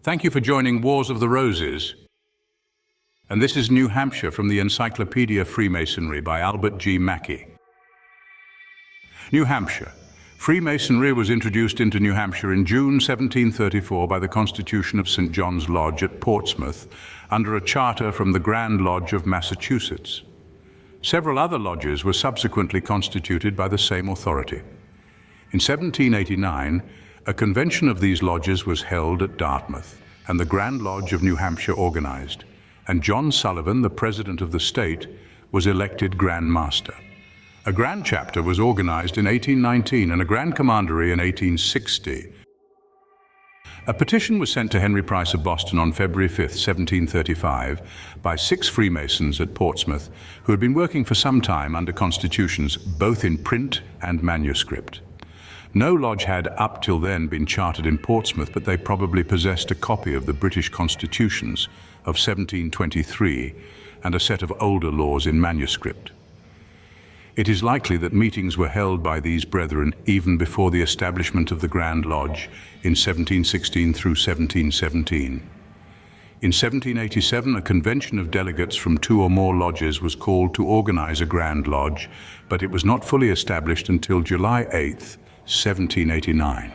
Thank you for joining Wars of the Roses. And this is New Hampshire from the Encyclopedia of Freemasonry by Albert G. Mackey. New Hampshire. Freemasonry was introduced into New Hampshire in June 1734 by the Constitution of St. John's Lodge at Portsmouth under a charter from the Grand Lodge of Massachusetts. Several other lodges were subsequently constituted by the same authority. In 1789, a convention of these lodges was held at Dartmouth, and the Grand Lodge of New Hampshire organized, and John Sullivan, the president of the state, was elected Grand Master. A Grand Chapter was organized in 1819 and a Grand Commandery in 1860. A petition was sent to Henry Price of Boston on February 5, 1735, by 6 Freemasons at Portsmouth who had been working for some time under constitutions, both in print and manuscript. No lodge had up till then been chartered in Portsmouth, but they probably possessed a copy of the British constitutions of 1723 and a set of older laws in manuscript. It is likely that meetings were held by these brethren even before the establishment of the Grand Lodge in 1716 through 1717. In 1787, a convention of delegates from 2 or more lodges was called to organize a Grand Lodge, but it was not fully established until July 8, 1789.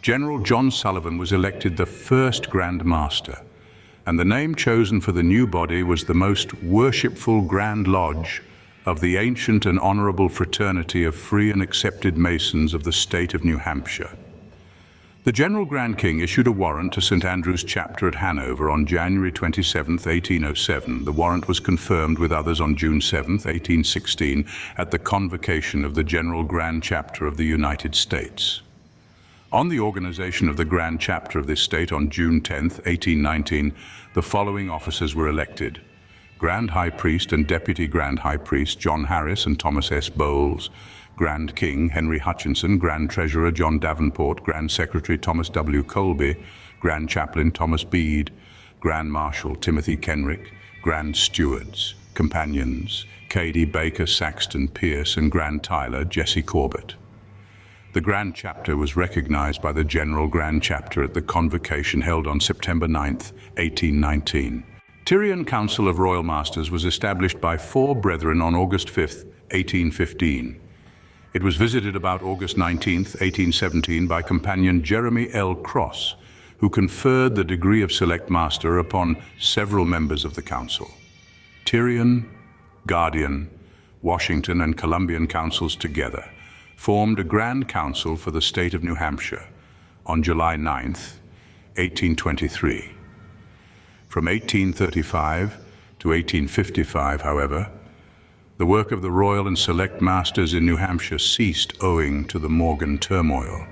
General John Sullivan was elected the first Grand Master, and the name chosen for the new body was the Most Worshipful Grand Lodge of the ancient and honorable fraternity of free and accepted Masons of the state of New Hampshire. The General Grand King issued a warrant to St. Andrew's Chapter at Hanover on January 27, 1807. The warrant was confirmed with others on June 7, 1816, at the convocation of the General Grand Chapter of the United States. On the organization of the Grand Chapter of this state on June 10, 1819, the following officers were elected: Grand High Priest and Deputy Grand High Priest John Harris and Thomas S. Bowles, Grand King Henry Hutchinson, Grand Treasurer John Davenport, Grand Secretary Thomas W. Colby, Grand Chaplain Thomas Bede, Grand Marshal Timothy Kenrick, Grand Stewards, Companions Cady Baker, Saxton Pierce, and Grand Tyler Jesse Corbett. The Grand Chapter was recognized by the General Grand Chapter at the convocation held on September 9, 1819. Tyrian Council of Royal Masters was established by 4 brethren on August 5, 1815. It was visited about August 19, 1817 by companion Jeremy L. Cross, who conferred the degree of Select Master upon several members of the council. Tyrian, Guardian, Washington, and Columbian councils together formed a Grand Council for the state of New Hampshire on July 9, 1823. From 1835 to 1855, however, the work of the Royal and Select Masters in New Hampshire ceased owing to the Morgan turmoil.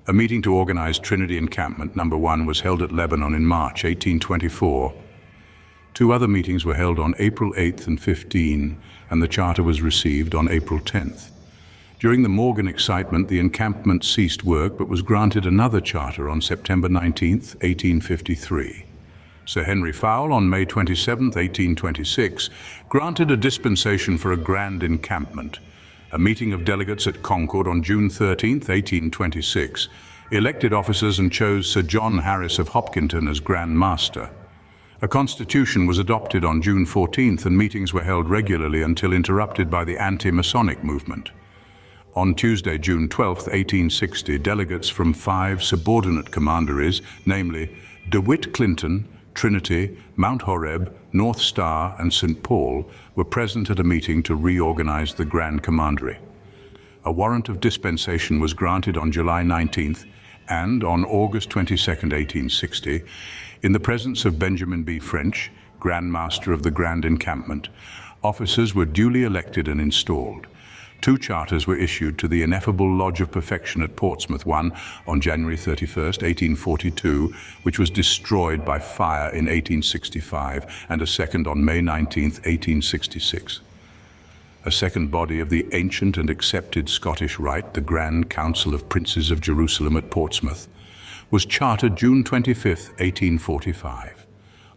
A meeting to organize Trinity Encampment No. 1 was held at Lebanon in March 1824. 2 other meetings were held on April 8 and 15, and the charter was received on April 10th. During the Morgan excitement, the encampment ceased work but was granted another charter on September 19, 1853. Sir Henry Fowle, on May 27, 1826, granted a dispensation for a grand encampment. A meeting of delegates at Concord on June 13, 1826, elected officers and chose Sir John Harris of Hopkinton as Grand Master. A constitution was adopted on June 14, and meetings were held regularly until interrupted by the anti-Masonic movement. On Tuesday, June 12, 1860, delegates from 5 subordinate commanderies, namely DeWitt Clinton, Trinity, Mount Horeb, North Star, and St. Paul, were present at a meeting to reorganize the Grand Commandery. A warrant of dispensation was granted on July 19th, and on August 22, 1860, in the presence of Benjamin B. French, Grand Master of the Grand Encampment, officers were duly elected and installed. 2 charters were issued to the Ineffable Lodge of Perfection at Portsmouth, one on January 31, 1842, which was destroyed by fire in 1865, and a second on May 19, 1866. A second body of the ancient and accepted Scottish Rite, the Grand Council of Princes of Jerusalem at Portsmouth, was chartered June 25, 1845.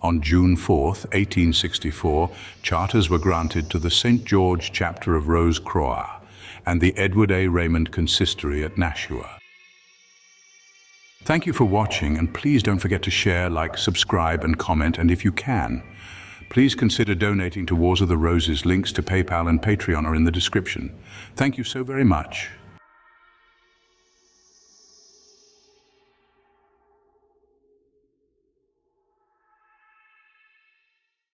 On June 4, 1864, charters were granted to the St. George Chapter of Rose Croix and the Edward A. Raymond Consistory at Nashua. Thank you for watching, and please don't forget to share, like, subscribe, and comment. And if you can, please consider donating to Wars of the Roses. Links to PayPal and Patreon are in the description. Thank you so very much.